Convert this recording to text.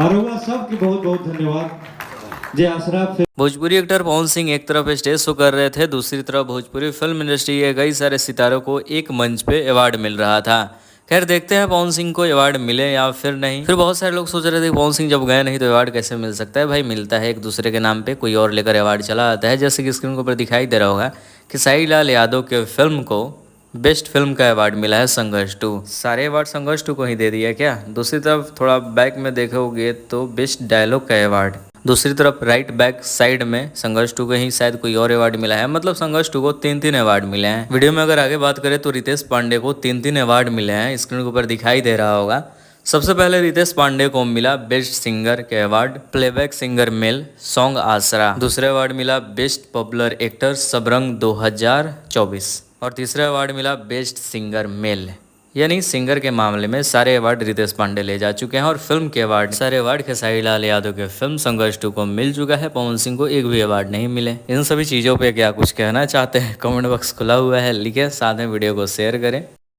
और हुआ सबके बहुत बहुत धन्यवाद। जय अशरफ। भोजपुरी एक्टर पवन सिंह एक तरफ स्टेज शो कर रहे थे, दूसरी तरफ भोजपुरी फिल्म इंडस्ट्री के कई सारे सितारों को एक मंच पे अवार्ड मिल रहा था। खैर देखते हैं पवन सिंह को अवार्ड मिले या फिर नहीं। फिर बहुत सारे लोग सोच रहे थे पवन सिंह जब गए नहीं तो अवार्ड कैसे मिल सकता है। भाई मिलता है, एक दूसरे के नाम पे कोई और लेकर अवार्ड चला आता है। जैसे कि स्क्रीन के ऊपर दिखाई दे रहा होगा कि साई लाल यादव के फिल्म को बेस्ट फिल्म का अवार्ड मिला है संघर्ष 2। सारे अवार्ड संघर्ष 2 को ही दे दिया क्या। दूसरी तरफ थोड़ा बैक में देखोगे तो बेस्ट डायलॉग का अवार्ड, दूसरी तरफ राइट बैक साइड में संघर्ष 2 को ही शायद कोई और अवार्ड मिला है। मतलब संघर्ष 2 को 3-3 अवार्ड मिले हैं। वीडियो में अगर आगे बात करें तो रितेश पांडे को 3-3 अवार्ड मिले हैं, स्क्रीन के ऊपर दिखाई दे रहा होगा। सबसे पहले रितेश पांडे को मिला बेस्ट सिंगर के award, playback singer male song आसरा। दूसरे अवार्ड मिला बेस्ट पॉपुलर एक्टर सबरंग 2024 और तीसरा अवार्ड मिला बेस्ट सिंगर मेल। यानी सिंगर के मामले में सारे अवार्ड रितेश पांडे ले जा चुके हैं और फिल्म के अवार्ड सारे अवार्ड खेसारी लाल यादव के फिल्म संघर्ष 2 को मिल चुका है। पवन सिंह को एक भी अवार्ड नहीं मिले। इन सभी चीज़ों पे क्या कुछ कहना चाहते हैं, कमेंट बॉक्स खुला हुआ है, लिखे, साथ में वीडियो को शेयर करें।